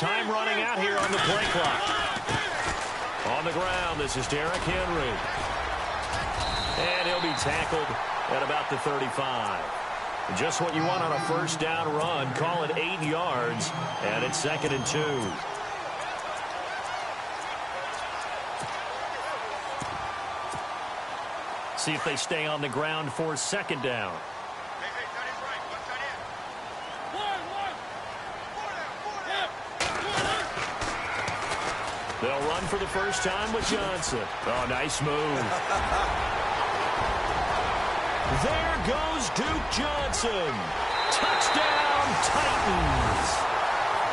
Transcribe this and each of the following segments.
time running out here on the play clock. On the ground, this is Derrick Henry. And he'll be tackled at about the 35. Just what you want on a first down run. Call it 8 yards, and it's 2nd and 2. See if they stay on the ground for 2nd down. They'll run for the first time with Johnson. Oh, nice move. There goes Duke Johnson. Touchdown, Titans.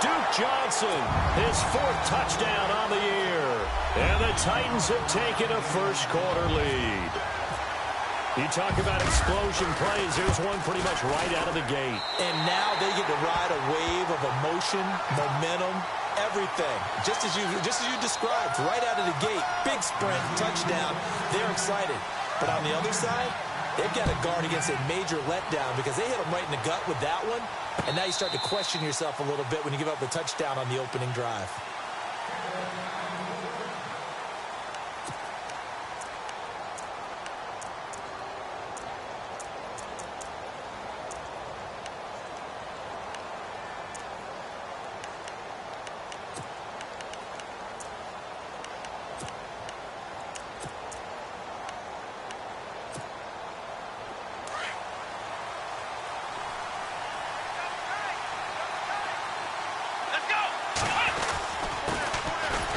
Duke Johnson, his 4th touchdown on the year. And the Titans have taken a first-quarter lead. You talk about explosion plays. Here's one pretty much right out of the gate. And now they get to ride a wave of emotion, momentum, everything. Just as you described, right out of the gate. Big sprint, touchdown. They're excited. But on the other side, they've got to guard against a major letdown because they hit them right in the gut with that one. And now you start to question yourself a little bit when you give up the touchdown on the opening drive.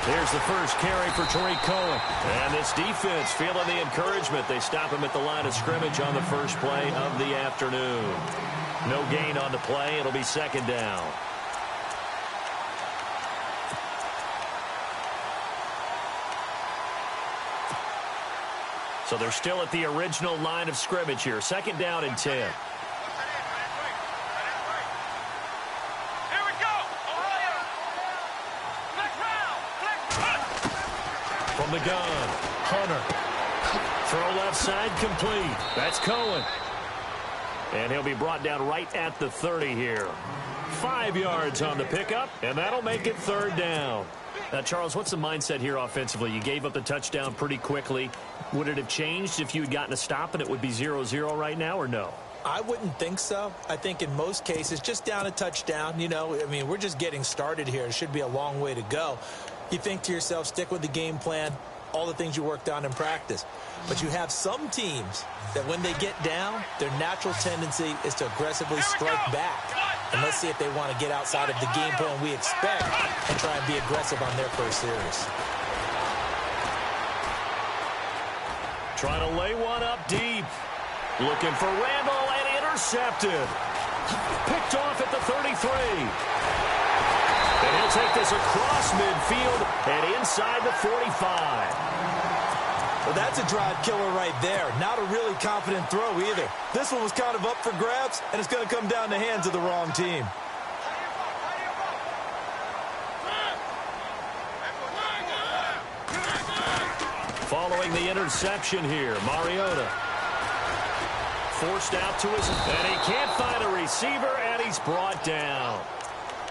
Here's the first carry for Tariq Cohen. And this defense feeling the encouragement. They stop him at the line of scrimmage on the first play of the afternoon. No gain on the play. It'll be 2nd down. So they're still at the original line of scrimmage here. 2nd down and 10. From the gun, Hunter. Throw left side complete. That's Cohen. And he'll be brought down right at the 30 here. 5 yards on the pickup, and that'll make it 3rd down. Now, Charles, what's the mindset here offensively? You gave up the touchdown pretty quickly. Would it have changed if you had gotten a stop and it would be 0-0 right now, or no? I wouldn't think so. I think in most cases, just down a touchdown, we're just getting started here. It should be a long way to go. You think to yourself, stick with the game plan, all the things you worked on in practice. But you have some teams that when they get down, their natural tendency is to aggressively strike back. And let's see if they want to get outside of the game plan we expect and try and be aggressive on their first series. Trying to lay one up deep. Looking for Randall and intercepted. Picked off at the 33. And he'll take this across midfield and inside the 45. Well, that's a drive killer right there. Not a really confident throw either. This one was kind of up for grabs, and it's going to come down the hands of the wrong team. Following the interception here, Mariota. Forced out to his, and he can't find a receiver, and he's brought down.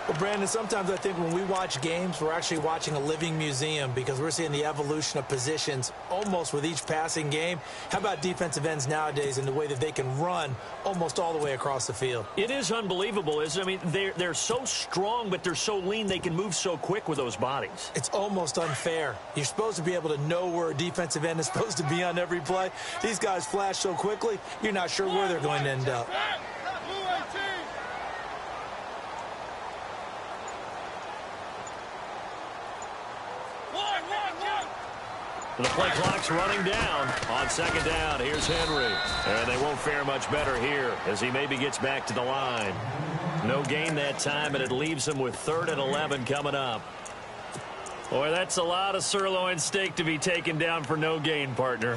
Well, Brandon, sometimes I think when we watch games, we're actually watching a living museum because we're seeing the evolution of positions almost with each passing game. How about defensive ends nowadays and the way that they can run almost all the way across the field? It is unbelievable, isn't it? I mean, they're so strong, but they're so lean, they can move so quick with those bodies. It's almost unfair. You're supposed to be able to know where a defensive end is supposed to be on every play. These guys flash so quickly, you're not sure where they're going to end up. The play clock's running down on 2nd down. Here's Henry. And they won't fare much better here as he maybe gets back to the line. No gain that time, and it leaves him with 3rd and 11 coming up. Boy, that's a lot of sirloin steak to be taken down for no gain, partner.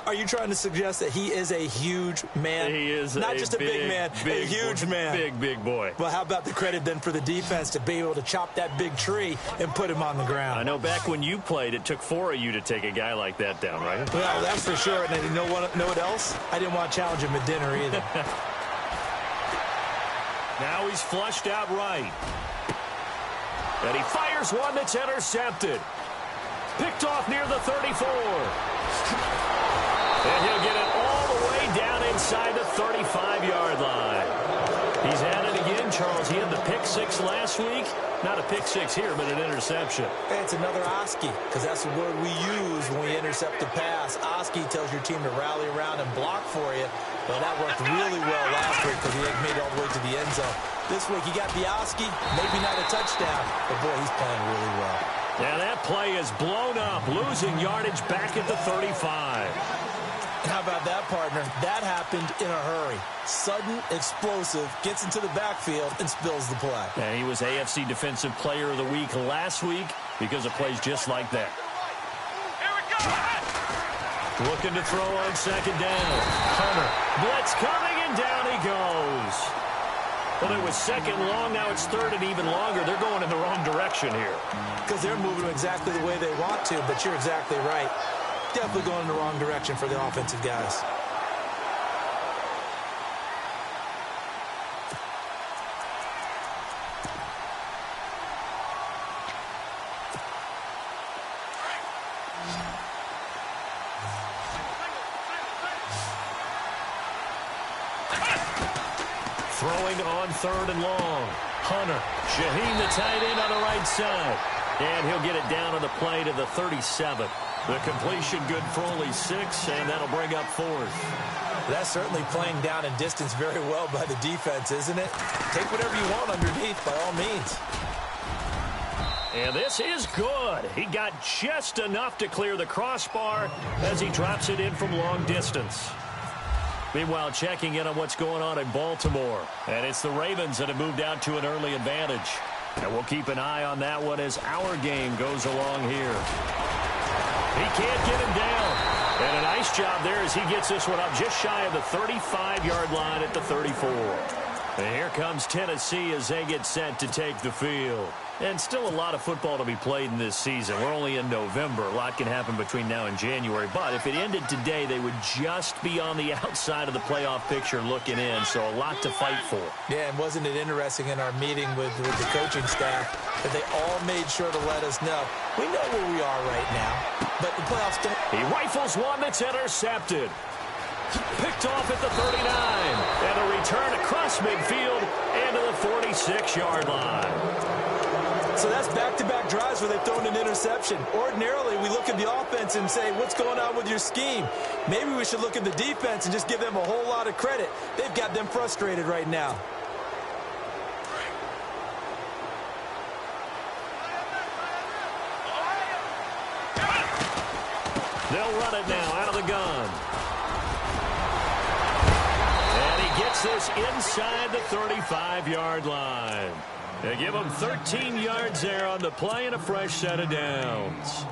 Are you trying to suggest that he is a huge man? He is not just a big man, a huge man. Big boy. Well, how about the credit then for the defense to be able to chop that big tree and put him on the ground? I know back when you played, it took 4 of you to take a guy like that down, right? Well, that's for sure. And you know what else? I didn't want to challenge him at dinner either. Now he's flushed out right. And he fires one that's intercepted. Picked off near the 34. And he'll get it all the way down inside the 35-yard line. He's at it again, Charles. He had the pick six last week. Not a pick six here, but an interception. Hey, it's another OSCE, because that's the word we use when we intercept a pass. OSCE tells your team to rally around and block for you. Well, that worked really well last week because he made it all the way to the end zone. This week, he got the OSCE, maybe not a touchdown, but boy, he's playing really well. Now that play is blown up, losing yardage back at the 35. How about that, partner? That happened in a hurry. Sudden, explosive, gets into the backfield and spills the play. And he was AFC Defensive Player of the Week last week because of plays just like that. Here we go. Looking to throw on second down. Hunter, blitz coming, and down he goes. Well, it was second long, now it's third and even longer. They're going in the wrong direction here. Because they're moving exactly the way they want to, but you're exactly right. Definitely going in the wrong direction for the offensive guys. Throwing on third and long. Hunter, Shaheen the tight end on the right side. And he'll get it down on the play to the 37. The completion good for only 6, and that'll bring up fourth. That's certainly playing down in distance very well by the defense, isn't it? Take whatever you want underneath, by all means. And this is good. He got just enough to clear the crossbar as he drops it in from long distance. Meanwhile, checking in on what's going on in Baltimore. And it's the Ravens that have moved out to an early advantage. And we'll keep an eye on that one as our game goes along here. He can't get him down. And a nice job there as he gets this one up just shy of the 35-yard line at the 34. And here comes Tennessee as they get set to take the field. And still a lot of football to be played in this season. We're only in November. A lot can happen between now and January. But if it ended today, they would just be on the outside of the playoff picture looking in. So a lot to fight for. Yeah, and wasn't it interesting in our meeting with the coaching staff that they all made sure to let us know, we know where we are right now, but the playoffs don't. He rifles one that's intercepted. Picked off at the 39. And a return across midfield and to the 46-yard line. So that's back-to-back drives where they've thrown an interception. Ordinarily, we look at the offense and say, what's going on with your scheme? Maybe we should look at the defense and just give them a whole lot of credit. They've got them frustrated right now. They'll run it now out of the gun. And he gets this inside the 35-yard line. They give him 13 yards there on the play and a fresh set of downs.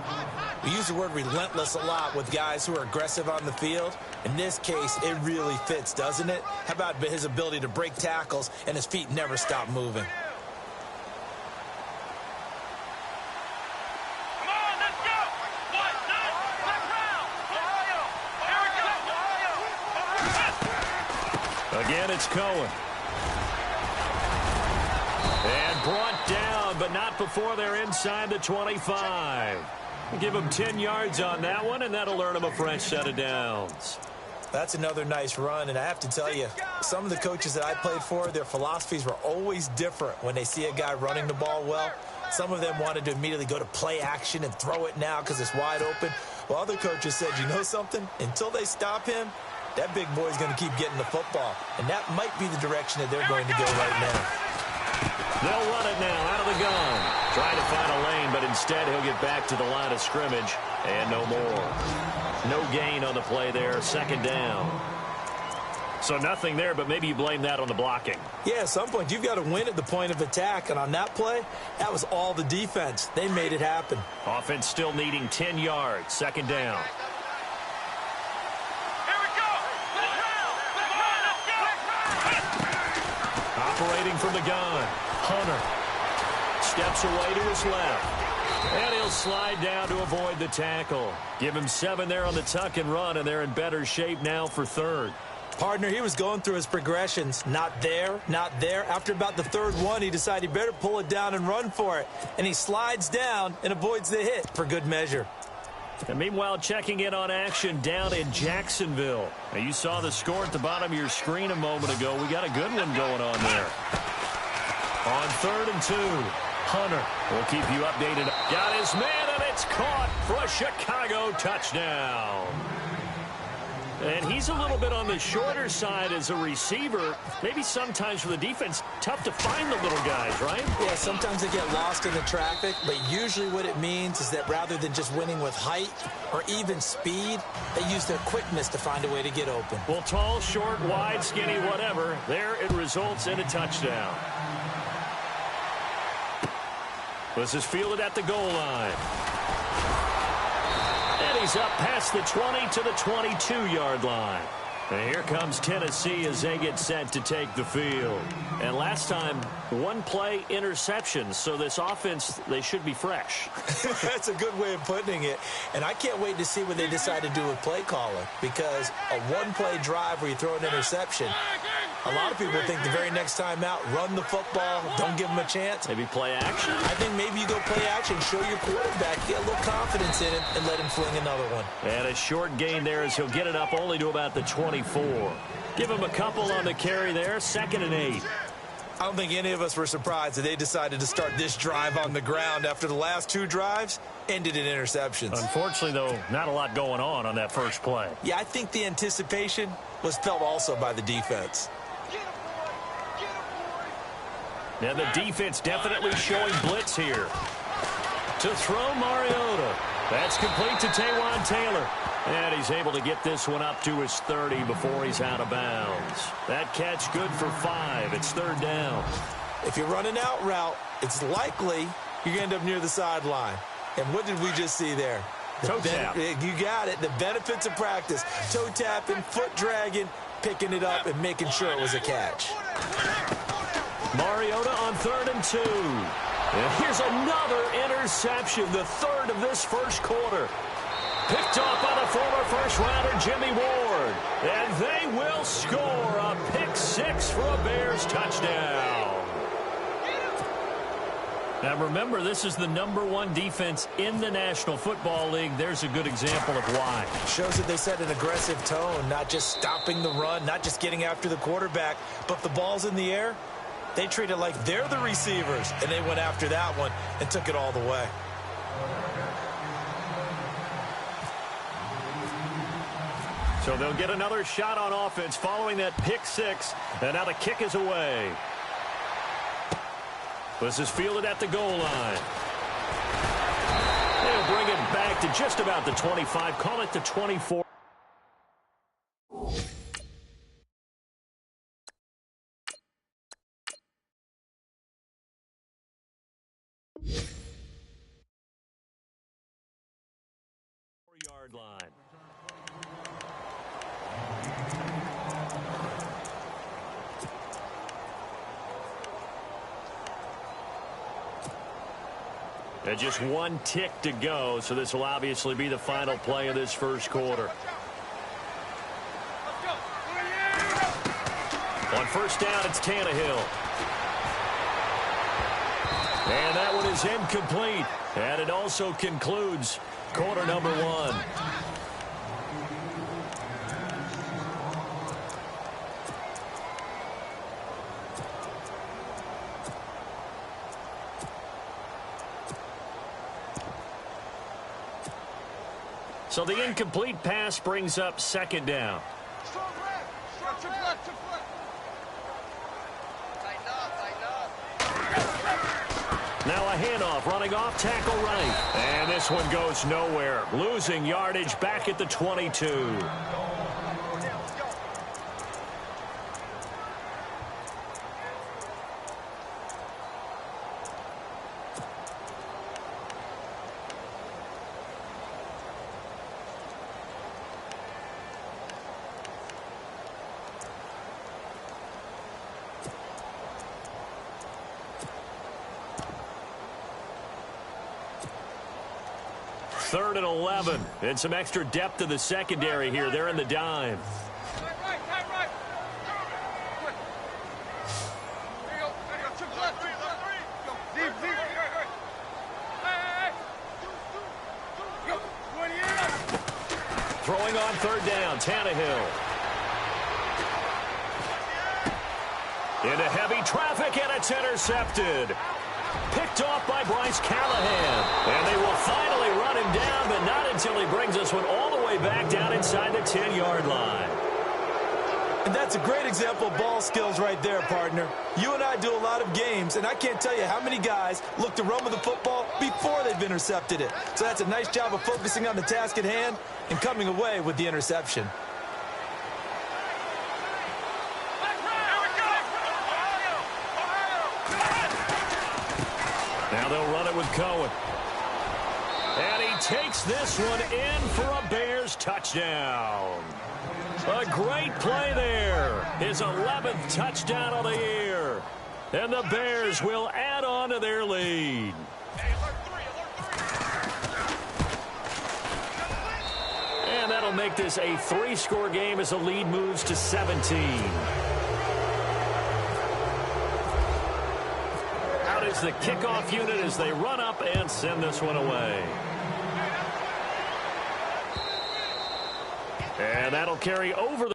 We use the word relentless a lot with guys who are aggressive on the field. In this case, it really fits, doesn't it? How about his ability to break tackles and his feet never stop moving? Come on, let's go. One, nine, back round. Here we go. Again, it's Cohen. And brought down, but not before they're inside the 25. Give them 10 yards on that one, and that'll earn them a fresh set of downs. That's another nice run, and I have to tell you, some of the coaches that I played for, their philosophies were always different when they see a guy running the ball well. Some of them wanted to immediately go to play action and throw it now because it's wide open. While other coaches said, you know something? Until they stop him, that big boy's going to keep getting the football. And that might be the direction that they're going to go right now. They'll run it now out of the gun. Trying to find a lane, but instead he'll get back to the line of scrimmage. And no more. No gain on the play there. Second down. So nothing there, but maybe you blame that on the blocking. Yeah, at some point you've got to win at the point of attack. And on that play, that was all the defense. They made it happen. Offense still needing 10 yards. Second down. Operating from the gun. Hunter steps away to his left. And he'll slide down to avoid the tackle. Give him 7 there on the tuck and run, and they're in better shape now for third. Partner, he was going through his progressions. Not there, not there. After about the third one, he decided he better pull it down and run for it. And he slides down and avoids the hit for good measure. And meanwhile, checking in on action down in Jacksonville. Now, you saw the score at the bottom of your screen a moment ago. We got a good one going on there. On 3rd and 2, Hunter will keep you updated. Got his man, and it's caught for a Chicago touchdown. And he's a little bit on the shorter side as a receiver. Maybe sometimes for the defense, tough to find the little guys, right? Yeah, sometimes they get lost in the traffic, but usually what it means is that rather than just winning with height or even speed, they use their quickness to find a way to get open. Well, tall, short, wide, skinny, whatever, there it results in a touchdown. This is fielded at the goal line. And he's up past the 20 to the 22-yard line. And here comes Tennessee as they get set to take the field. And last time, one play interception. So this offense, they should be fresh. That's a good way of putting it. And I can't wait to see what they decide to do with play calling. Because a one-play drive where you throw an interception, a lot of people think the very next time out, run the football, don't give them a chance. Maybe play action? I think maybe you go play action, show your quarterback, get a little confidence in him, and let him fling another one. And a short gain there as he'll get it up only to about the 24. Give him a couple on the carry there, 2nd and 8. I don't think any of us were surprised that they decided to start this drive on the ground after the last 2 drives ended in interceptions. Unfortunately, though, not a lot going on that first play. Yeah, I think the anticipation was felt also by the defense. Now the defense definitely showing blitz here. To throw Mariota. That's complete to Taywan Taylor. And he's able to get this one up to his 30 before he's out of bounds. That catch good for 5. It's 3rd down. If you're running out route, it's likely you're going to end up near the sideline. And what did we just see there? Toe tap. You got it. The benefits of practice. Toe tapping, foot dragging, picking it up, and making sure it was a catch. Mariota on 3rd and 2. And here's another interception, the 3rd of this first quarter. Picked off by the former first-rounder Jimmy Ward. And they will score a pick-6 for a Bears touchdown. Now remember, this is the #1 defense in the National Football League. There's a good example of why. Shows that they set an aggressive tone, not just stopping the run, not just getting after the quarterback, but if the ball's in the air, they treat it like they're the receivers, and they went after that one and took it all the way. So they'll get another shot on offense following that pick-6, and now the kick is away. This is fielded at the goal line. They'll bring it back to just about the 25, call it the 24. Yard line. And just one tick to go, so this will obviously be the final play of this first quarter. On first down, it's Tannehill. And that one is incomplete. And it also concludes quarter #1. So the incomplete pass brings up 2nd down. Now a handoff, running off tackle right. And this one goes nowhere. Losing yardage back at the 22. Third and 11. And some extra depth to the secondary here. They're in the dime. Right. Throwing on third down, Tannehill. Into heavy traffic, and it's intercepted. Picked off by Bryce Callahan. And they will finally run him down, but not until he brings this one all the way back down inside the 10-yard line. And that's a great example of ball skills right there, partner. You and I do a lot of games, and I can't tell you how many guys look to run with the football before they've intercepted it. So that's a nice job of focusing on the task at hand and coming away with the interception. Now they'll run it with Cohen. And he takes this one in for a Bears touchdown. A great play there. His 11th touchdown of the year. And the Bears will add on to their lead. And that'll make this a 3-score game as the lead moves to 17. Out is the kickoff unit as they run up and send this one away. And that'll carry over the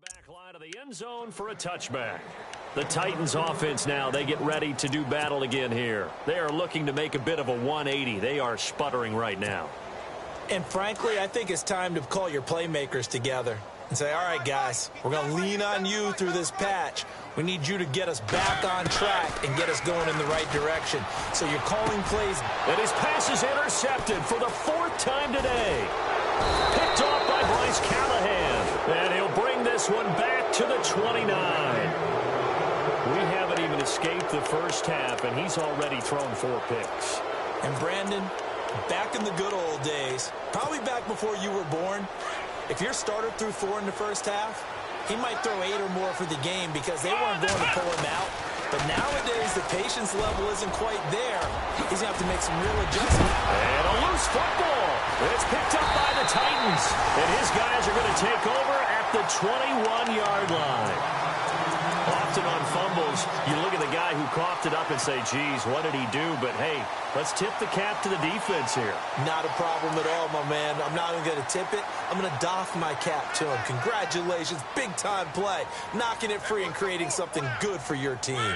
back line of the end zone for a touchback. The Titans offense now, they get ready to do battle again here. They are looking to make a bit of a 180. They are sputtering right now. And frankly, I think it's time to call your playmakers together and say, all right, guys, we're going to lean on you through this patch. We need you to get us back on track and get us going in the right direction. So you're calling plays. And his pass is intercepted for the 4th time today. Picked off by Bryce Callahan. And he'll bring this one back to the 29. We haven't even escaped the first half, and he's already thrown 4 picks. And Brandon, back in the good old days, probably back before you were born, if your starter threw 4 in the first half, he might throw 8 or more for the game because they weren't going to pull him out. But nowadays, the patience level isn't quite there. He's going to have to make some real adjustments. And a loose football. It's picked up by the Titans. And his guys are going to take over at the 21-yard line. Often on fumbles, you look at the guy who coughed it up and say, geez, what did he do? But, hey, let's tip the cap to the defense here. Not a problem at all, my man. I'm not even going to tip it. I'm going to doff my cap to him. Congratulations. Big-time play. Knocking it free and creating something good for your team.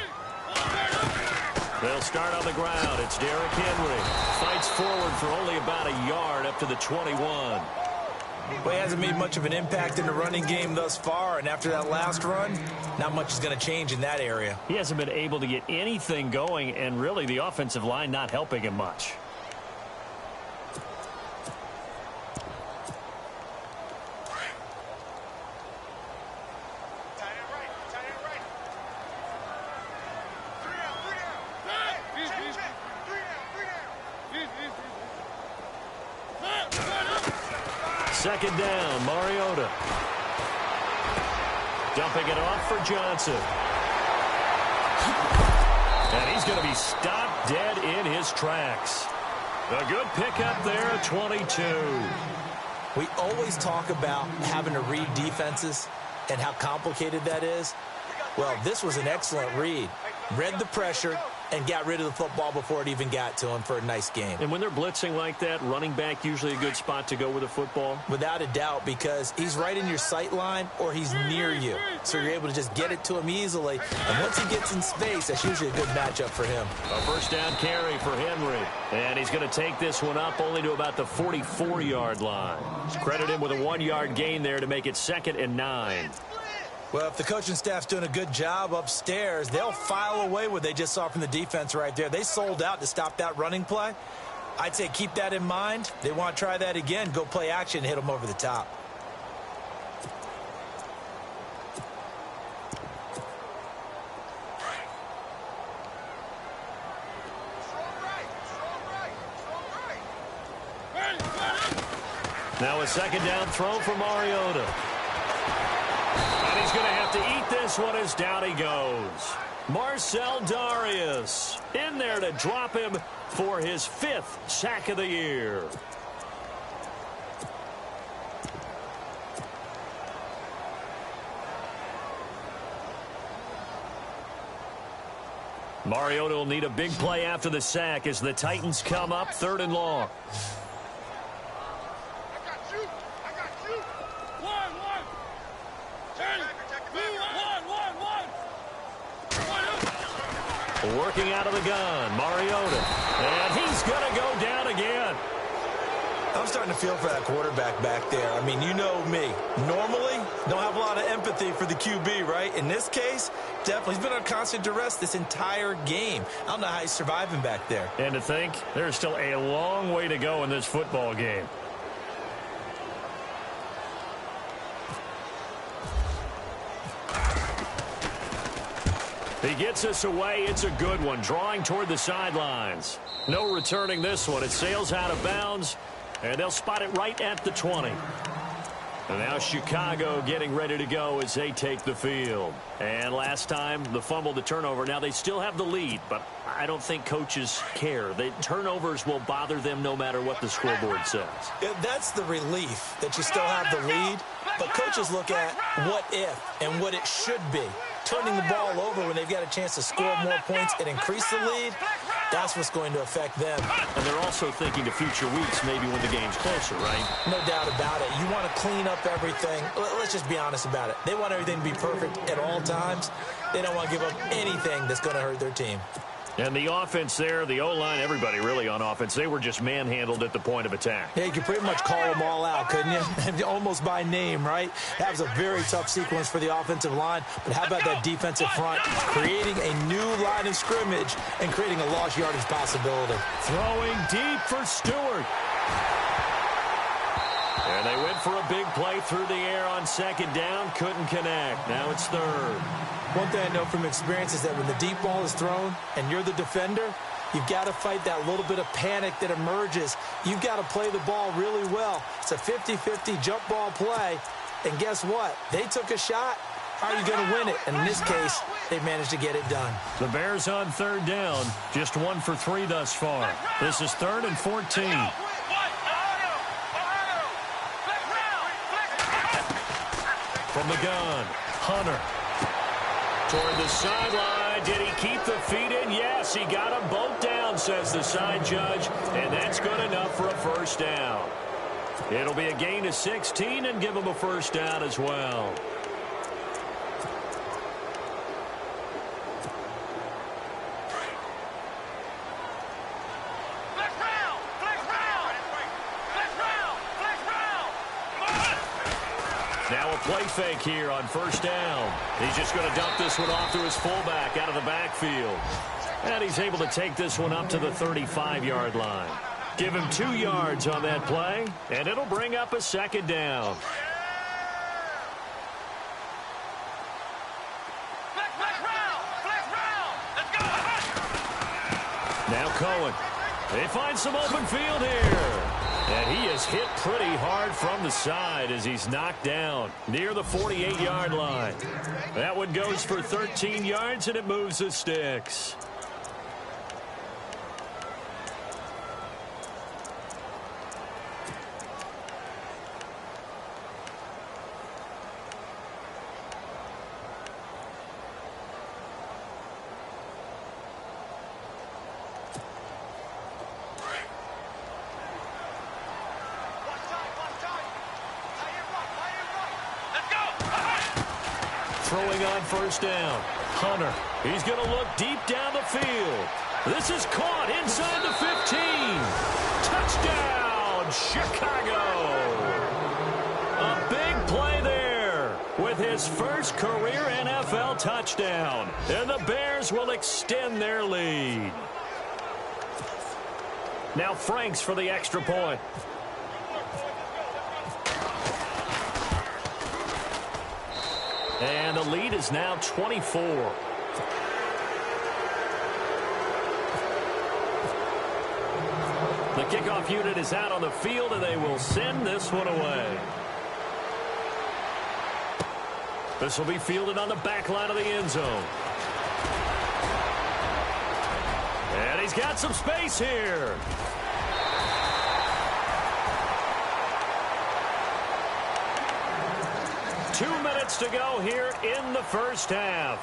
They'll start on the ground. It's Derrick Henry. Fights forward for only about a yard up to the 21. Well, he hasn't made much of an impact in the running game thus far, and after that last run, not much is going to change in that area. He hasn't been able to get anything going, and really the offensive line not helping him much. Second down, Mariota. Dumping it off for Johnson. And he's going to be stopped dead in his tracks. A good pickup there, 22. We always talk about having to read defenses and how complicated that is. Well, this was an excellent read. Read the pressure and got rid of the football before it even got to him for a nice game. And when they're blitzing like that, running back usually a good spot to go with a football? Without a doubt, because he's right in your sight line or he's near you. So you're able to just get it to him easily. And once he gets in space, that's usually a good matchup for him. A first down carry for Henry. And he's going to take this one up only to about the 44-yard line. Credit him with a 1-yard gain there to make it 2nd and 9. Well, if the coaching staff's doing a good job upstairs, they'll file away what they just saw from the defense right there. They sold out to stop that running play. I'd say keep that in mind. They want to try that again, go play action, and hit them over the top. Now a second down throw for Mariota. he's going to have to eat this one as down he goes. Marcel Darius in there to drop him for his 5th sack of the year. Mariota will need a big play after the sack as the Titans come up 3rd and long. Working out of the gun, Mariota. And he's going to go down again. I'm starting to feel for that quarterback back there. I mean, you know me. Normally, don't have a lot of empathy for the QB, right? In this case, definitely. He's been on constant duress this entire game. I don't know how he's surviving back there. And to think, there's still a long way to go in this football game. He gets us away. It's a good one. Drawing toward the sidelines. No returning this one. It sails out of bounds, and they'll spot it right at the 20. And now Chicago getting ready to go as they take the field. And last time, the fumble, the turnover. Now they still have the lead, but I don't think coaches care. The turnovers will bother them no matter what the scoreboard says. Yeah, that's the relief that you still have the lead. But coaches look at what if and what it should be. Turning the ball over when they've got a chance to score more points and increase the lead, that's what's going to affect them. And they're also thinking to future weeks, maybe when the game's closer, right? No doubt about it. You want to clean up everything. Let's just be honest about it. They want everything to be perfect at all times. They don't want to give up anything that's going to hurt their team. And the offense there, the O-line, everybody really on offense, they were just manhandled at the point of attack. Yeah, you could pretty much call them all out, couldn't you? Almost by name, right? That was a very tough sequence for the offensive line. But how about that defensive front? Creating a new line of scrimmage and creating a lost yardage possibility. Throwing deep for Stewart. And they went for a big play through the air on 2nd down. Couldn't connect. Now it's 3rd. One thing I know from experience is that when the deep ball is thrown and you're the defender, you've got to fight that little bit of panic that emerges. You've got to play the ball really well. It's a 50-50 jump ball play. And guess what? They took a shot. How are you going to win it? And in this case, they managed to get it done. The Bears on 3rd down. Just 1 for 3 thus far. This is 3rd and 14. From the gun, Hunter. Toward the sideline. Did he keep the feet in? Yes, he got them both down, says the side judge. And that's good enough for a 1st down. It'll be a gain of 16 and give him a 1st down as well. Now a play fake here on 1st down. He's just going to dump this one off to his fullback out of the backfield. And he's able to take this one up to the 35-yard line. Give him 2 yards on that play, and it'll bring up a 2nd down. Now Cohen. They find some open field here. And he is hit pretty hard from the side as he's knocked down near the 48-yard line. That one goes for 13 yards, and it moves the sticks. Throwing on 1st down. Hunter. He's going to look deep down the field. This is caught inside the 15. Touchdown, Chicago. A big play there with his first career NFL touchdown. And the Bears will extend their lead. Now Franks for the extra point. And the lead is now 24. The kickoff unit is out on the field, and they will send this one away. This will be fielded on the back line of the end zone. And he's got some space here. Two minutes to go here in the first half.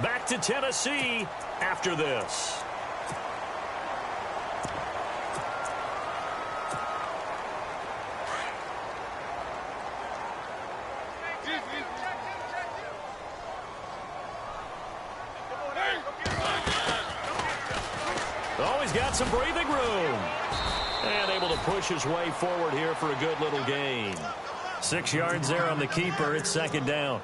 Back to Tennessee after this. Oh, he's got some breathing room. And able to push his way forward here for a good little gain. 6 yards there on the keeper. It's second down.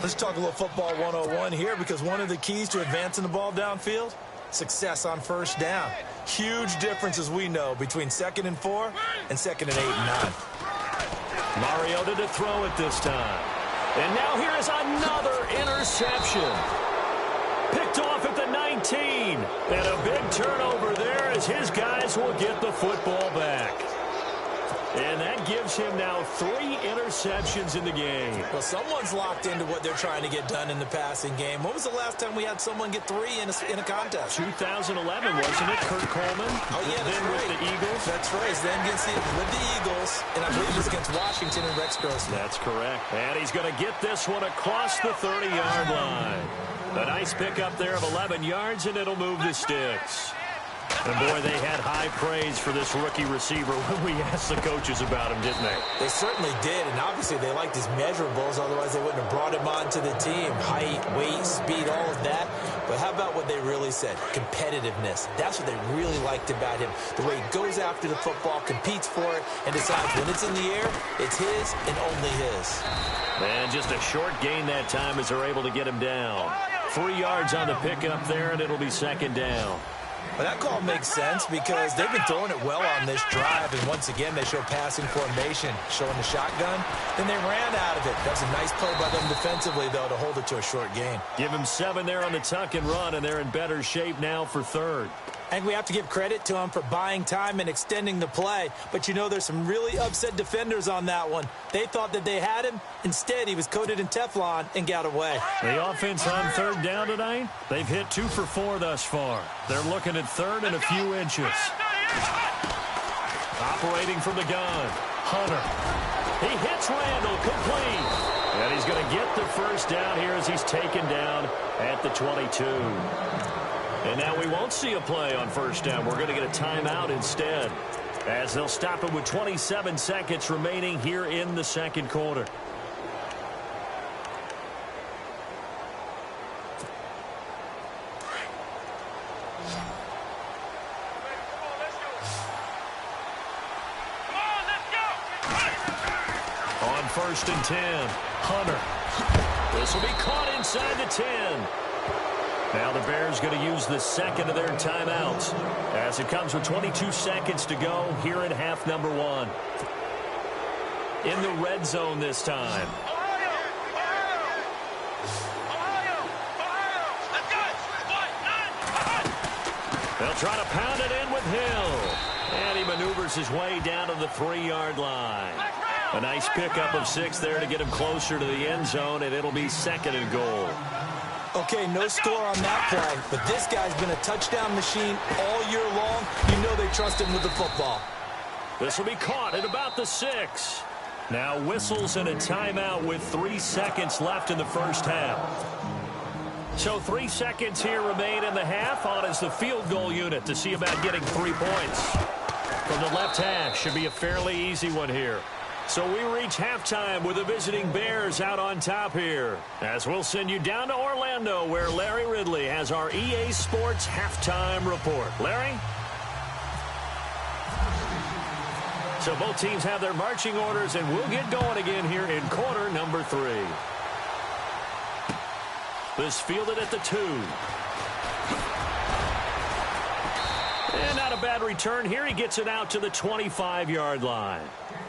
Let's talk a little football 101 here, because one of the keys to advancing the ball downfield, success on first down. Huge difference, as we know, between 2nd and 4 and 2nd and 8 and 9. Mariota to throw it this time. And now here is another interception. Picked off at the 19. And a big turnover there as his guys will get the football back. And that gives him now 3 interceptions in the game. Well, someone's locked into what they're trying to get done in the passing game. When was the last time we had someone get 3 in a contest? 2011, wasn't it? Kurt Coleman. Oh, yeah, that's then right. with the Eagles. That's right. Then with the Eagles, and I believe it's against Washington and Rex Grossman. That's correct. And he's going to get this one across the 30-yard line. A nice pickup there of 11 yards, and it'll move the sticks. And, boy, they had high praise for this rookie receiver when we asked the coaches about him, didn't they? They certainly did, and obviously they liked his measurables. Otherwise, they wouldn't have brought him onto the team. Height, weight, speed, all of that. But how about what they really said? Competitiveness. That's what they really liked about him. The way he goes after the football, competes for it, and decides when it's in the air, it's his and only his. And just a short gain that time as they're able to get him down. 3 yards on the pickup there, and it'll be second down. Well, that call makes sense because they've been throwing it well on this drive, and once again they show passing formation, showing the shotgun. Then they ran out of it. That was a nice play by them defensively, though, to hold it to a short gain. Give him 7 there on the tuck and run, and they're in better shape now for third. I think we have to give credit to him for buying time and extending the play. But, you know, there's some really upset defenders on that one. They thought that they had him. Instead, he was coated in Teflon and got away. The offense on third down tonight, they've hit 2 for 4 thus far. They're looking at third and a few inches. Operating from the gun, Hunter. He hits Randall, complete. And he's going to get the first down here as he's taken down at the 22. And now we won't see a play on first down. We're going to get a timeout instead, as they'll stop it with 27 seconds remaining here in the second quarter. On first and 10, Hunter. This will be caught inside the 10. Now the Bears going to use the second of their timeouts as it comes with 22 seconds to go here in half number 1. In the red zone this time. They'll try to pound it in with Hill. And he maneuvers his way down to the 3-yard line. A nice pickup of 6 there to get him closer to the end zone, and it'll be second and goal. Okay, no score on that play, but this guy's been a touchdown machine all year long. You know they trust him with the football. This will be caught at about the 6. Now whistles and a timeout with 3 seconds left in the first half. So 3 seconds here remain in the half. On is the field goal unit to see about getting 3 points. From the left hash, should be a fairly easy one here. So we reach halftime with the visiting Bears out on top here, as we'll send you down to Orlando, where Larry Ridley has our EA Sports halftime report. Larry? So both teams have their marching orders, and we'll get going again here in quarter number 3. This fielded at the 2. And not a bad return here. He gets it out to the 25-yard line.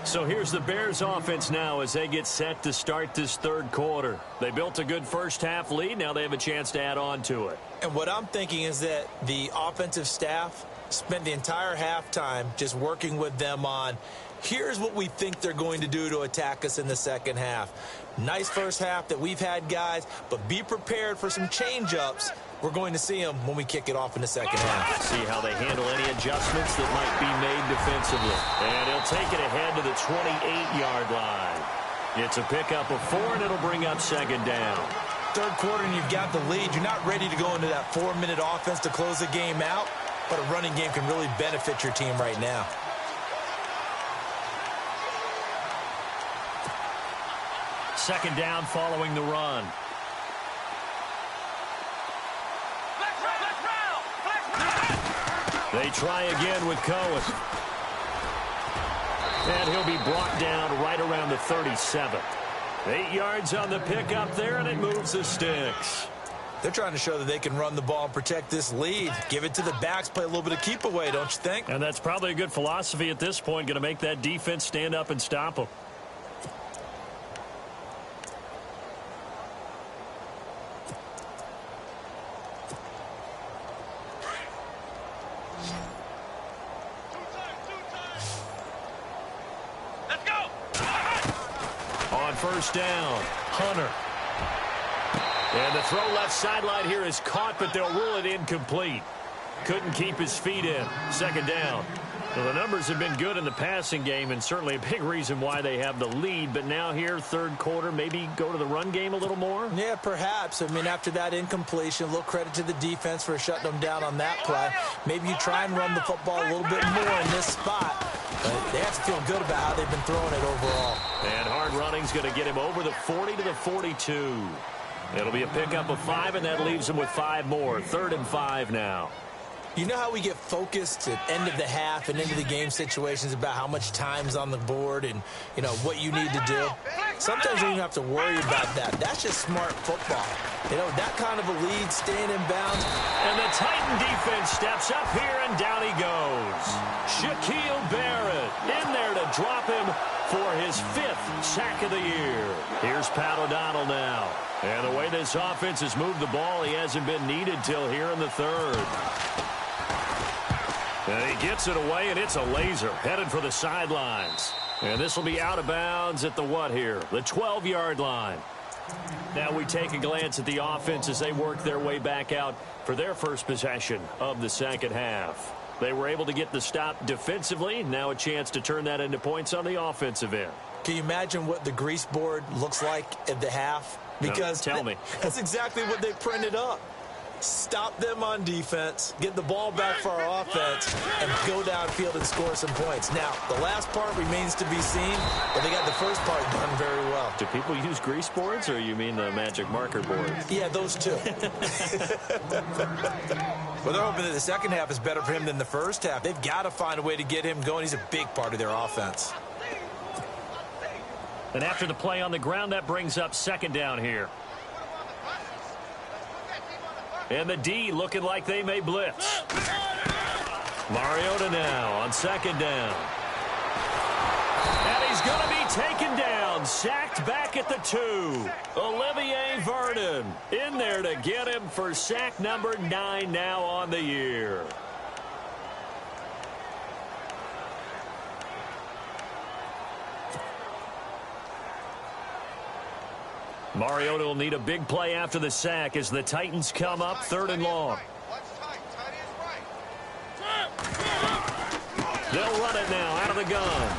So here's the Bears offense now as they get set to start this third quarter. They built a good first-half lead. Now they have a chance to add on to it. And what I'm thinking is that the offensive staff spent the entire halftime just working with them on, Here's what we think they're going to do to attack us in the second half. Nice first half that we've had, guys, but be prepared for some change-ups. We're going to see them when we kick it off in the second half. See how they handle any adjustments that might be made defensively. And he'll take it ahead to the 28-yard line. It's a pickup of 4, and it'll bring up second down. Third quarter, and you've got the lead. You're not ready to go into that 4-minute offense to close the game out, but a running game can really benefit your team right now. Second down following the run. They try again with Cohen. And he'll be brought down right around the 37. 8 yards on the pickup there, and it moves the sticks. They're trying to show that they can run the ball and protect this lead. Give it to the backs, play a little bit of keep away, don't you think? And that's probably a good philosophy at this point, going to make that defense stand up and stop them. First down, Hunter. And the throw left sideline here is caught, but they'll rule it incomplete. Couldn't keep his feet in. Second down. Well, the numbers have been good in the passing game, and certainly a big reason why they have the lead. But now here, third quarter, maybe go to the run game a little more? Yeah, perhaps. I mean, after that incompletion, a little credit to the defense for shutting them down on that play. Maybe you try and run the football a little bit more in this spot. But they have to feel good about how they've been throwing it overall. And hard running's going to get him over the 40 to the 42. It'll be a pickup of 5, and that leaves him with 5 more. 3rd and 5 now. You know how we get focused at end of the half and into the game situations about how much time's on the board and, you know, what you need to do? Sometimes you don't even have to worry about that. That's just smart football. You know, that kind of a lead, staying in bounds. And the Titan defense steps up here, and down he goes. Shaquille Barrett in there to drop him for his 5th sack of the year. Here's Pat O'Donnell now. And the way this offense has moved the ball, he hasn't been needed till here in the 3rd. And he gets it away, and it's a laser headed for the sidelines. And this will be out of bounds at the what here? The 12-yard line. Now we take a glance at the offense as they work their way back out for their first possession of the second half. They were able to get the stop defensively. Now a chance to turn that into points on the offensive end. Can you imagine what the grease board looks like at the half? Because no, tell me. That's exactly what they printed up. Stop them on defense, get the ball back for our offense, and go downfield and score some points. Now, the last part remains to be seen, but they got the first part done very well. Do people use grease boards, or you mean the magic marker boards? Yeah, those two. Well, they're hoping that the second half is better for him than the first half. They've got to find a way to get him going. He's a big part of their offense. And after the play on the ground, that brings up second down here. And the D looking like they may blitz. Mariota now on second down. And he's going to be taken down. Sacked back at the 2. Olivier Vernon in there to get him for sack number 9 now on the year. Mariota will need a big play after the sack as the Titans come up 3rd and long. They'll run it now out of the gun.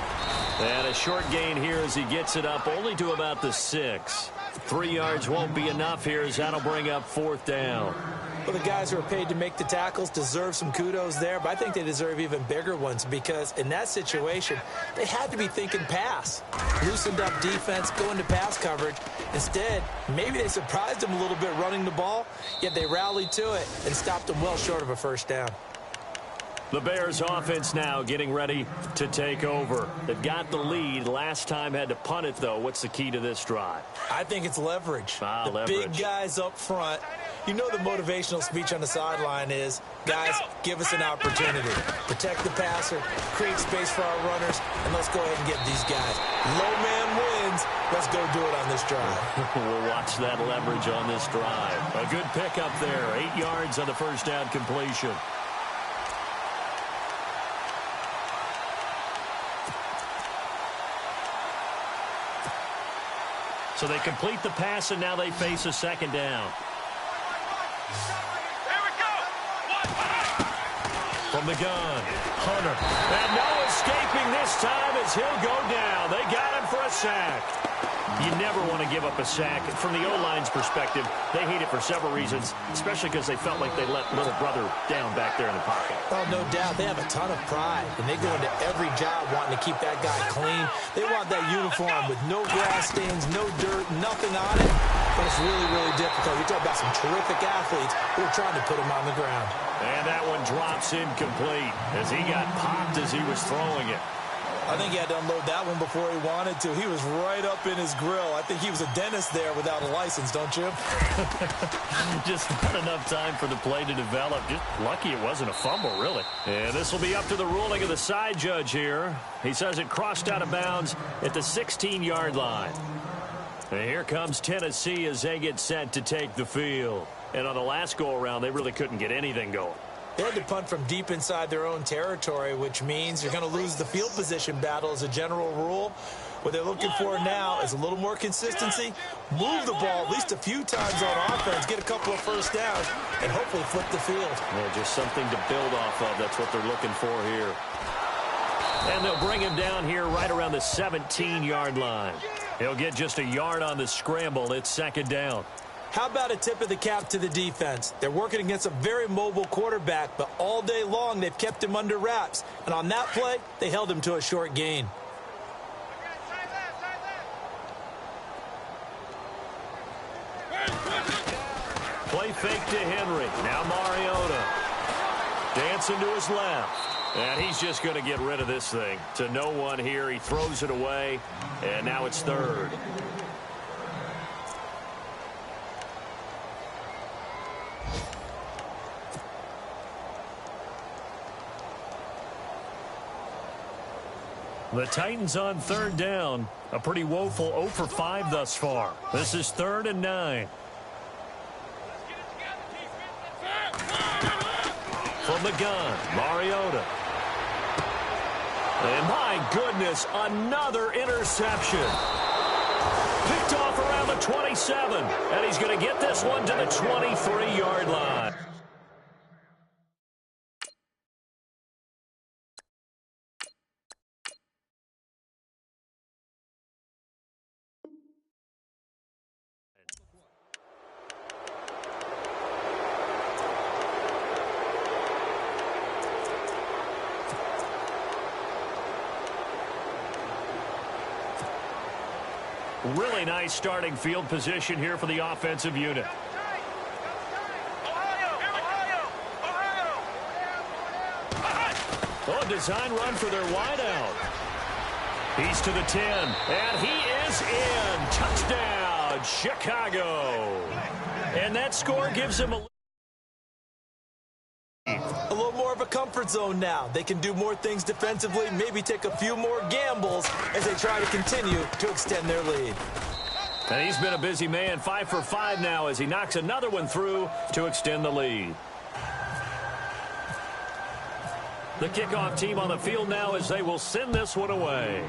And a short gain here as he gets it up only to about the 6. 3 yards won't be enough here as that'll bring up 4th down. Well, the guys who are paid to make the tackles deserve some kudos there, but I think they deserve even bigger ones because in that situation, they had to be thinking pass. Loosened up defense, going to pass coverage. Instead, maybe they surprised them a little bit running the ball, yet they rallied to it and stopped them well short of a first down. The Bears offense now getting ready to take over. They've got the lead. Last time had to punt it, though. What's the key to this drive? I think it's leverage. Leverage. Big guys up front. You know the motivational speech on the sideline is, guys, give us an opportunity. Protect the passer, create space for our runners, and let's go ahead and get these guys. Low man wins. Let's go do it on this drive. We'll watch that leverage on this drive. A good pickup there. 8 yards on the first down completion. So they complete the pass, and now they face a second down. Here we go. From the gun, Hunter. And no escaping this time as he'll go down. They got him for a sack. You never want to give up a sack. From the O-line's perspective, they hate it for several reasons, especially because they felt like they let little brother down back there in the pocket. Oh, no doubt. They have a ton of pride, and they go into every job wanting to keep that guy clean. They want that uniform with no grass stains, no dirt, nothing on it. But it's really, really difficult. You talk about some terrific athletes who are trying to put him on the ground. And that one drops incomplete as he got popped as he was throwing it. I think he had to unload that one before he wanted to. He was right up in his grill. I think he was a dentist there without a license, don't you? Just not enough time for the play to develop. Just lucky it wasn't a fumble, really. And this will be up to the ruling of the side judge here. He says it crossed out of bounds at the 16-yard line. And here comes Tennessee as they get set to take the field. And on the last go-around, they really couldn't get anything going. They had to punt from deep inside their own territory, which means you're going to lose the field position battle as a general rule. What they're looking for now is a little more consistency, move the ball at least a few times on offense, get a couple of first downs, and hopefully flip the field. Yeah, just something to build off of. That's what they're looking for here. And they'll bring him down here right around the 17-yard line. He'll get just a yard on the scramble. It's second down. How about a tip of the cap to the defense? They're working against a very mobile quarterback, but all day long they've kept him under wraps. And on that play, they held him to a short gain. Play fake to Henry. Now Mariota. Dancing to his left. And he's just going to get rid of this thing. To no one here. He throws it away. And now it's third. The Titans on third down. A pretty woeful 0 for 5 thus far. This is 3rd and 9. From the gun, Mariota. And my goodness, another interception. Picked off around the 27. And he's going to get this one to the 23-yard line. Really nice starting field position here for the offensive unit. Oh, design run for their wideout. He's to the 10, and he is in. Touchdown, Chicago. And that score gives him a little more of a comfort zone now. They can do more things defensively, maybe take a few more gambles as they try to continue to extend their lead. And he's been a busy man, 5 for 5 now as he knocks another one through to extend the lead. The kickoff team on the field now as they will send this one away.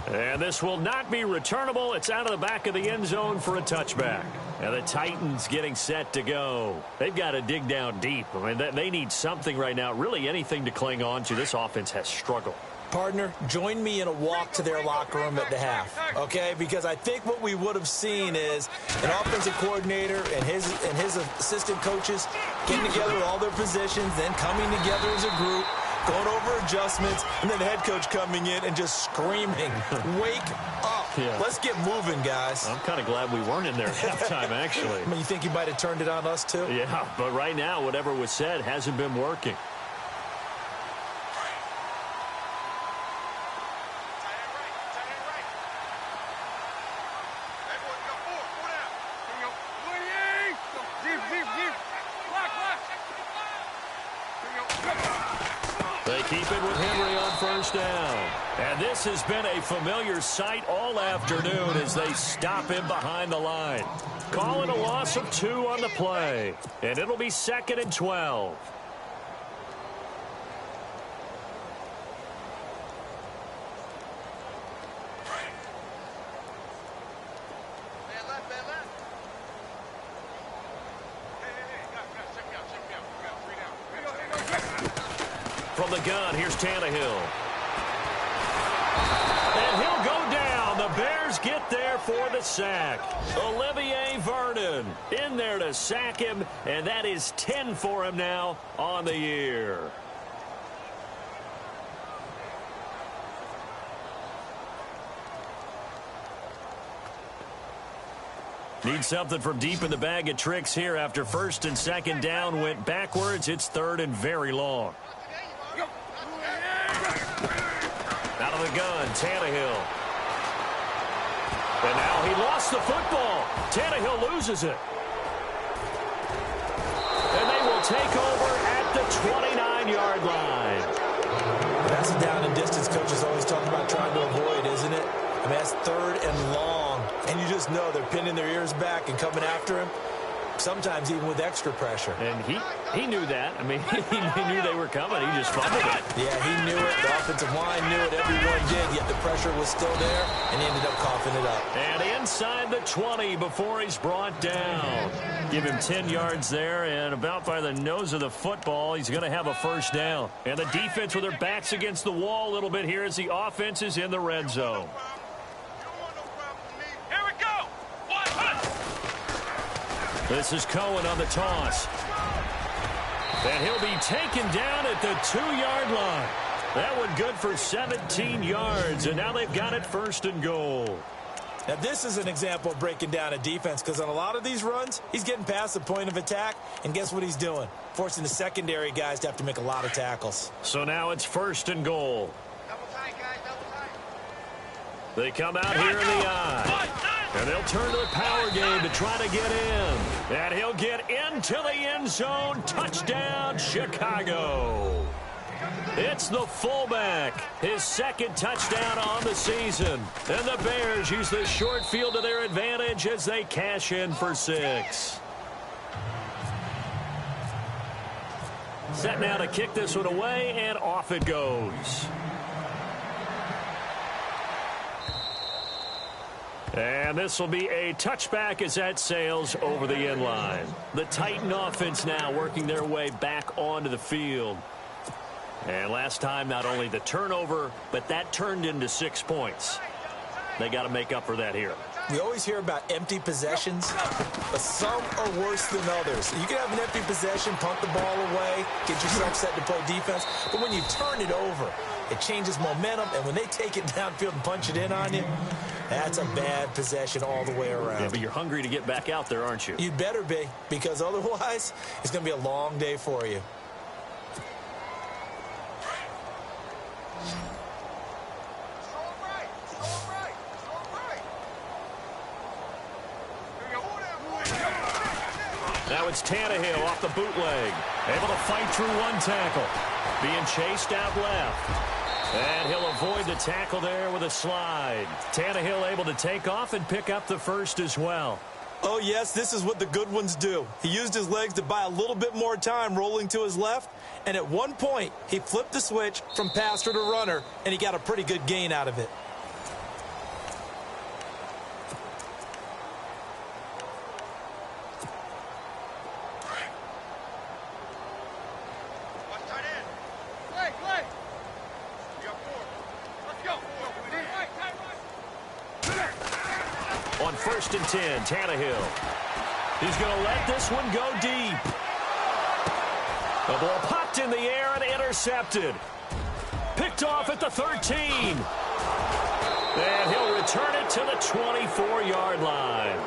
And this will not be returnable. It's out of the back of the end zone for a touchback. And the Titans getting set to go. They've got to dig down deep. I mean, they need something right now, really anything to cling on to. This offense has struggled. Partner, join me in a walk to their locker room at the half, okay? Because I think what we would have seen is an offensive coordinator and his assistant coaches getting together with all their positions, then coming together as a group, going over adjustments, and then the head coach coming in and just screaming, wake up. Yeah. Let's get moving, guys. I'm kind of glad we weren't in there at halftime, actually. I mean, you think you might have turned it on us, too? Yeah, but right now, whatever was said hasn't been working. They keep it with Henry on first down. And this has been a familiar sight all afternoon as they stop him behind the line. Calling a loss of 2 on the play. And it'll be 2nd and 12. From the gun, here's Tannehill. And he'll go down. The Bears get there for the sack. Olivier Vernon in there to sack him, and that is 10 for him now on the year. Need something from deep in the bag of tricks here after first and second down went backwards. It's third and very long. Out of the gun, Tannehill. And now he lost the football. Tannehill loses it. And they will take over at the 29-yard line. That's a down and distance coaches always talk about trying to avoid, isn't it? I mean, that's third and long. And you just know they're pinning their ears back and coming after him, sometimes even with extra pressure. And he knew that. I mean, he knew they were coming. He just fumbled it. Yeah, he knew it. The offensive line knew it. Everyone did, yet the pressure was still there, and he ended up coughing it up. And inside the 20 before he's brought down. Give him 10 yards there, and about by the nose of the football, he's going to have a first down. And the defense with their backs against the wall a little bit here as the offense is in the red zone. This is Cohen on the toss. And he'll be taken down at the 2-yard line. That one good for 17 yards, and now they've got it first and goal. Now, this is an example of breaking down a defense, because on a lot of these runs, he's getting past the point of attack, and guess what he's doing? Forcing the secondary guys to have to make a lot of tackles. So now it's first and goal. Double tight, guys, double tight. They come out here in the eye. And they'll turn to the power game to try to get in. And he'll get into the end zone. Touchdown, Chicago. It's the fullback. His second touchdown on the season. And the Bears use the short field to their advantage as they cash in for 6. Set now to kick this one away, and off it goes. And this will be a touchback as that sails over the end line. The Titan offense now working their way back onto the field. And last time, not only the turnover, but that turned into 6 points. They got to make up for that here. We always hear about empty possessions, but some are worse than others. You can have an empty possession, punt the ball away, get yourself set to play defense, but when you turn it over, it changes momentum, and when they take it downfield and punch it in on you, that's a bad possession all the way around. Yeah, but you're hungry to get back out there, aren't you? You'd better be, because otherwise, it's going to be a long day for you. Now it's Tannehill off the bootleg. Able to fight through one tackle. Being chased out left. And he'll avoid the tackle there with a slide. Tannehill able to take off and pick up the first as well. Oh, yes, this is what the good ones do. He used his legs to buy a little bit more time rolling to his left, and at one point, he flipped the switch from passer to runner, and he got a pretty good gain out of it. On 1st and 10, Tannehill. He's going to let this one go deep. The ball popped in the air and intercepted. Picked off at the 13. And he'll return it to the 24-yard line.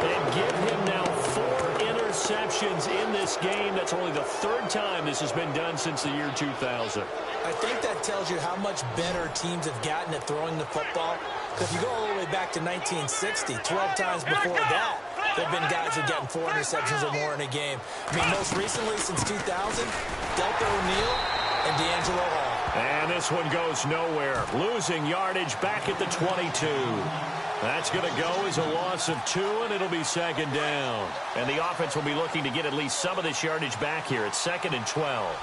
And give him now 4 interceptions in this game. That's only the 3rd time this has been done since the year 2000. I think that tells you how much better teams have gotten at throwing the football. If you go all the way back to 1960, 12 times before that, there have been guys who are getting 4 interceptions or more in a game. I mean, most recently since 2000, Delta O'Neal and D'Angelo Hall. And this one goes nowhere. Losing yardage back at the 22. That's going to go as a loss of 2, and it'll be 2nd down. And the offense will be looking to get at least some of this yardage back here at 2nd and 12.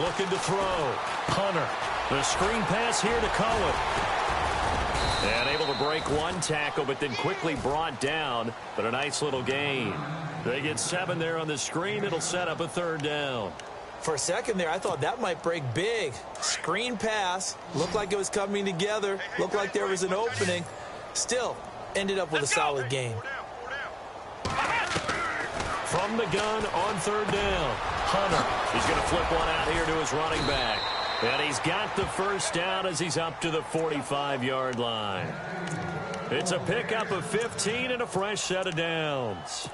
Looking to throw. Hunter. The screen pass here to Cohen. And able to break one tackle, but then quickly brought down. But a nice little gain. They get 7 there on the screen. It'll set up a 3rd down. For a second there, I thought that might break big. Screen pass. Looked like it was coming together. Looked like there was an opening. Still, ended up with a solid gain. From the gun on 3rd down. Hunter. He's going to flip one out here to his running back. And he's got the 1st down as he's up to the 45-yard line. It's a pickup of 15 and a fresh set of downs.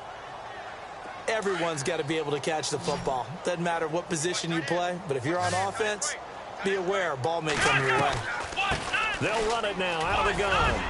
Everyone's got to be able to catch the football. Doesn't matter what position you play, but if you're on offense, be aware a ball may come your way. They'll run it now out of the gun.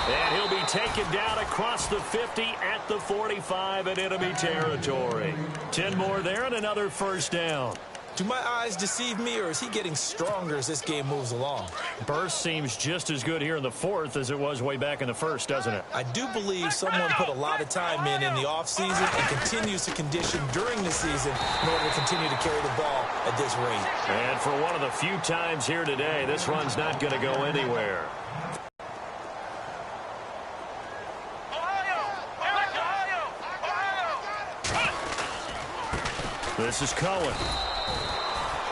And he'll be taken down across the 50 at the 45 in enemy territory. 10 more there and another 1st down. Do my eyes deceive me, or is he getting stronger as this game moves along? Burst seems just as good here in the 4th as it was way back in the 1st, doesn't it? I do believe someone put a lot of time in the offseason and continues to condition during the season in order to continue to carry the ball at this rate. And for one of the few times here today, this run's not going to go anywhere. This is Cohen.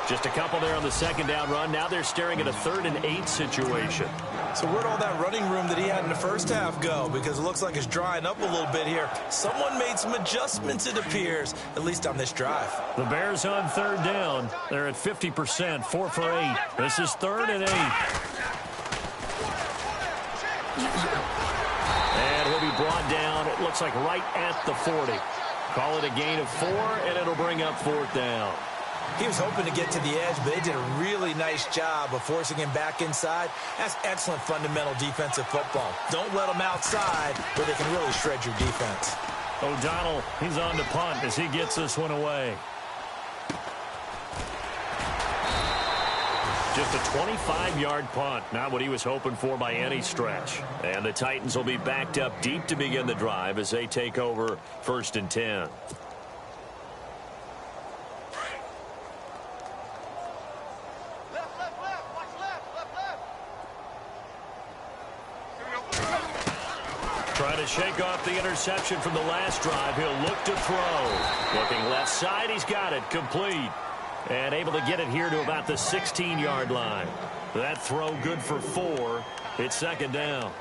Just a couple there on the 2nd down run. Now they're staring at a 3rd and 8 situation. So where'd all that running room that he had in the 1st half go? Because it looks like it's drying up a little bit here. Someone made some adjustments, it appears, at least on this drive. The Bears on 3rd down. They're at 50%, 4 for 8. This is 3rd and 8. And he'll be brought down, it looks like right at the 40. Call it a gain of 4, and it'll bring up 4th down. He was hoping to get to the edge, but they did a really nice job of forcing him back inside. That's excellent fundamental defensive football. Don't let them outside where they can really shred your defense. O'Donnell, he's on to punt as he gets this one away. Just a 25-yard punt, not what he was hoping for by any stretch. And the Titans will be backed up deep to begin the drive as they take over 1st and 10. Trying to shake off the interception from the last drive. He'll look to throw. Looking left side, he's got it. Complete. And able to get it here to about the 16-yard line. That throw good for 4. It's 2nd down.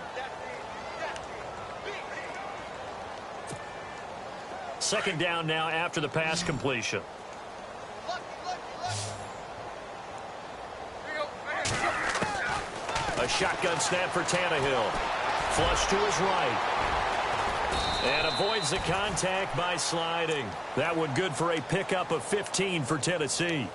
2nd down now after the pass completion. A shotgun snap for Tannehill. Flush to his right. And avoids the contact by sliding. That one good for a pickup of 15 for Tennessee.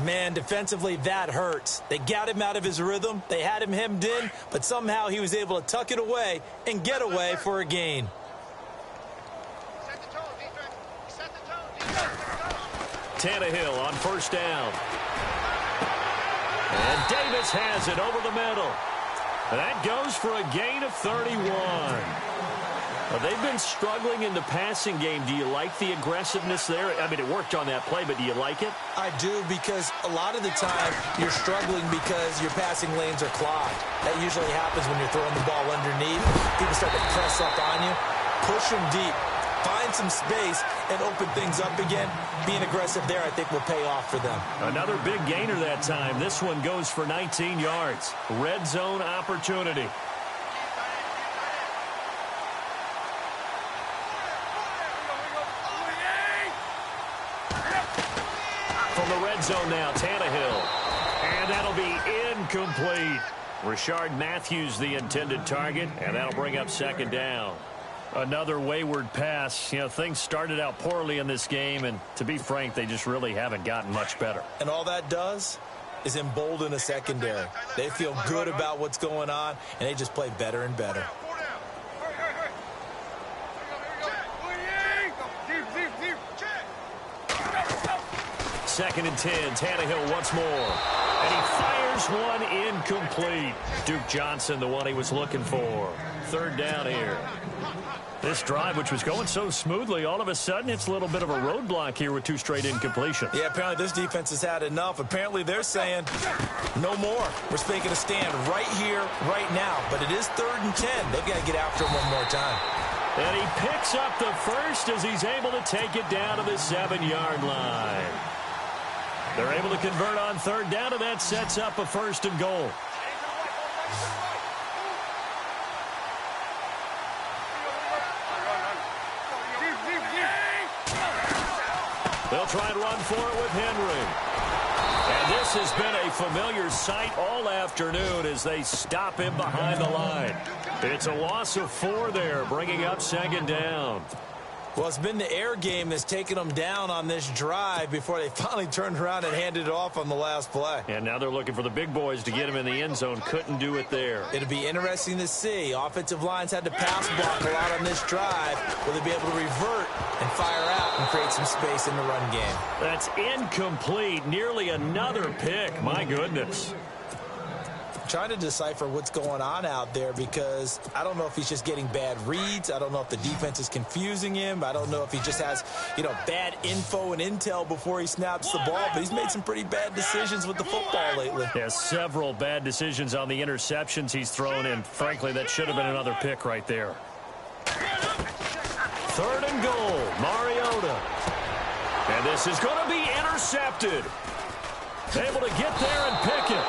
Man, defensively, that hurts. They got him out of his rhythm. They had him hemmed in, but somehow he was able to tuck it away and get away for a gain. Tannehill on 1st down. And Davis has it over the middle. That goes for a gain of 31. Well, they've been struggling in the passing game. Do you like the aggressiveness there? I mean, it worked on that play, but do you like it? I do, because a lot of the time you're struggling because your passing lanes are clogged. That usually happens when you're throwing the ball underneath. People start to press up on you. Push them deep. Find some space and open things up again. Being aggressive there, I think, will pay off for them. Another big gainer that time. This one goes for 19 yards. Red zone opportunity. From the red zone now, Tannehill. And that'll be incomplete. Rashard Matthews, the intended target, and that'll bring up 2nd down. Another wayward pass. You know, things started out poorly in this game, and to be frank, they just really haven't gotten much better. And all that does is embolden a secondary. They feel good about what's going on, and they just play better and better. 2nd and 10. Tannehill once more. And he fires one incomplete. Duke Johnson, the one he was looking for. Third down here. This drive, which was going so smoothly, all of a sudden it's a little bit of a roadblock here with 2 straight incompletions. Yeah, apparently this defense has had enough. Apparently they're saying, no more. We're making a stand right here, right now. But it is 3rd and 10. They've got to get after him one more time. And he picks up the first as he's able to take it down to the 7-yard line. They're able to convert on 3rd down, and that sets up a 1st and goal. They'll try and run for it with Henry. And this has been a familiar sight all afternoon as they stop him behind the line. It's a loss of 4 there, bringing up 2nd down. Well, it's been the air game that's taken them down on this drive before they finally turned around and handed it off on the last play. And now they're looking for the big boys to get him in the end zone. Couldn't do it there. It'll be interesting to see. Offensive lines had to pass block a lot on this drive. Will they be able to revert and fire out and create some space in the run game? That's incomplete. Nearly another pick. My goodness. Trying to decipher what's going on out there because I don't know if he's just getting bad reads. I don't know if the defense is confusing him. I don't know if he just has, bad info and intel before he snaps the ball. But he's made some pretty bad decisions with the football lately. Yeah, several bad decisions on the interceptions he's thrown in. Frankly, that should have been another pick right there. 3rd and goal, Mariota. And this is going to be intercepted. Able to get there and pick it.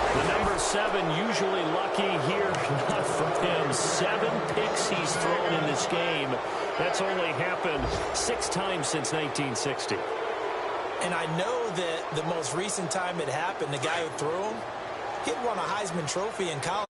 The number 7 usually lucky here. Not for him. 7 picks he's thrown in this game. That's only happened 6 times since 1960. And I know that the most recent time it happened, the guy who threw him, he'd won a Heisman Trophy in college.